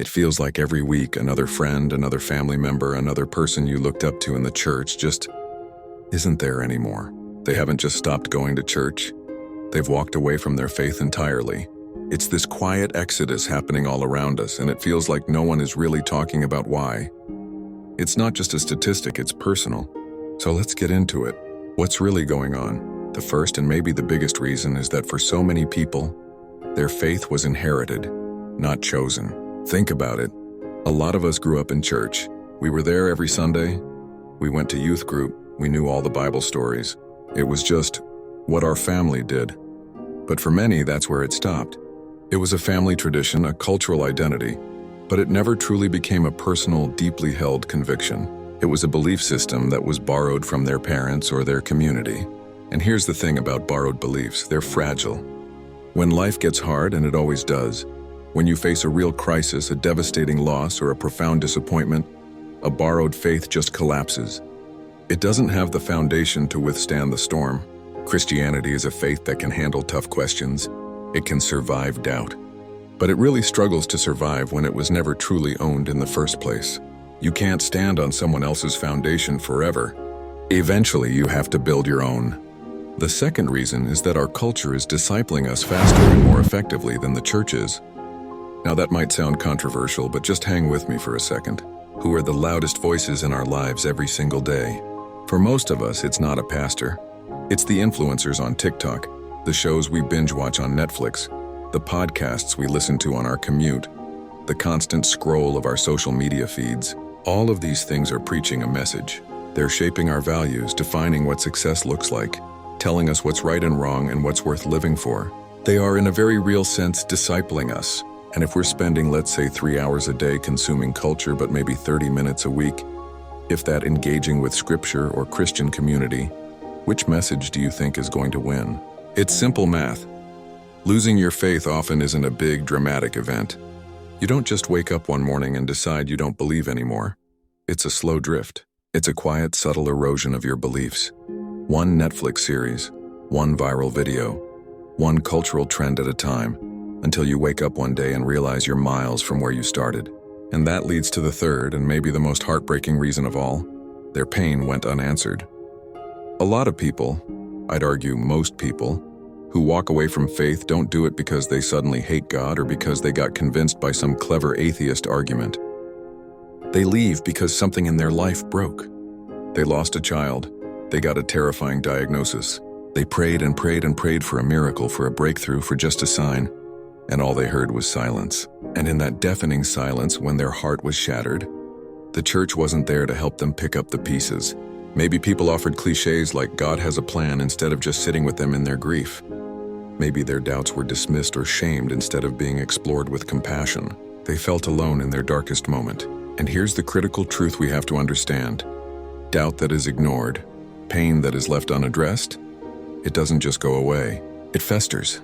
It feels like every week another friend, another family member, another person you looked up to in the church just isn't there anymore. They haven't just stopped going to church. They've walked away from their faith entirely. It's this quiet exodus happening all around us, and it feels like no one is really talking about why. It's not just a statistic, it's personal. So let's get into it. What's really going on? The first and maybe the biggest reason is that for so many people, their faith was inherited, not chosen. Think about it. A lot of us grew up in church. We were there every Sunday. We went to youth group. We knew all the Bible stories. It was just what our family did. But for many, that's where it stopped. It was a family tradition, a cultural identity, but it never truly became a personal, deeply held conviction. It was a belief system that was borrowed from their parents or their community. And here's the thing about borrowed beliefs, they're fragile. When life gets hard, and it always does, when you face a real crisis, a devastating loss, or a profound disappointment, a borrowed faith just collapses. It doesn't have the foundation to withstand the storm. Christianity is a faith that can handle tough questions. It can survive doubt. But it really struggles to survive when it was never truly owned in the first place. You can't stand on someone else's foundation forever. Eventually, you have to build your own. The second reason is that our culture is discipling us faster and more effectively than the church is. Now that might sound controversial, but just hang with me for a second. Who are the loudest voices in our lives every single day? For most of us, it's not a pastor. It's the influencers on TikTok, the shows we binge watch on Netflix, the podcasts we listen to on our commute, the constant scroll of our social media feeds. All of these things are preaching a message. They're shaping our values, defining what success looks like, telling us what's right and wrong and what's worth living for. They are, in a very real sense, discipling us. And if we're spending, let's say, 3 hours a day consuming culture, but maybe 30 minutes a week, if that engaging with scripture or Christian community, which message do you think is going to win? It's simple math. Losing your faith often isn't a big, dramatic event. You don't just wake up one morning and decide you don't believe anymore. It's a slow drift. It's a quiet, subtle erosion of your beliefs. One Netflix series, one viral video, one cultural trend at a time, until you wake up one day and realize you're miles from where you started. And that leads to the third and maybe the most heartbreaking reason of all. Their pain went unanswered. A lot of people, I'd argue most people, who walk away from faith don't do it because they suddenly hate God or because they got convinced by some clever atheist argument. They leave because something in their life broke. They lost a child. They got a terrifying diagnosis. They prayed and prayed and prayed for a miracle, for a breakthrough, for just a sign. And all they heard was silence. And in that deafening silence, when their heart was shattered, the church wasn't there to help them pick up the pieces. Maybe people offered cliches like God has a plan instead of just sitting with them in their grief. Maybe their doubts were dismissed or shamed instead of being explored with compassion. They felt alone in their darkest moment. And here's the critical truth we have to understand. Doubt that is ignored, pain that is left unaddressed, it doesn't just go away. It festers.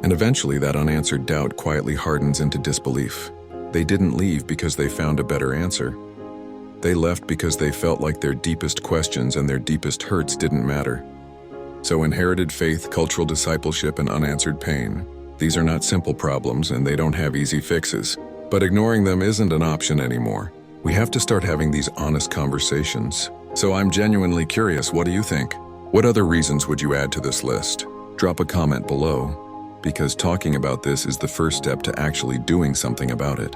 And eventually that unanswered doubt quietly hardens into disbelief. They didn't leave because they found a better answer. They left because they felt like their deepest questions and their deepest hurts didn't matter. So inherited faith, cultural discipleship, and unanswered pain, these are not simple problems and they don't have easy fixes. But ignoring them isn't an option anymore. We have to start having these honest conversations. So I'm genuinely curious, what do you think? What other reasons would you add to this list? Drop a comment below, because talking about this is the first step to actually doing something about it.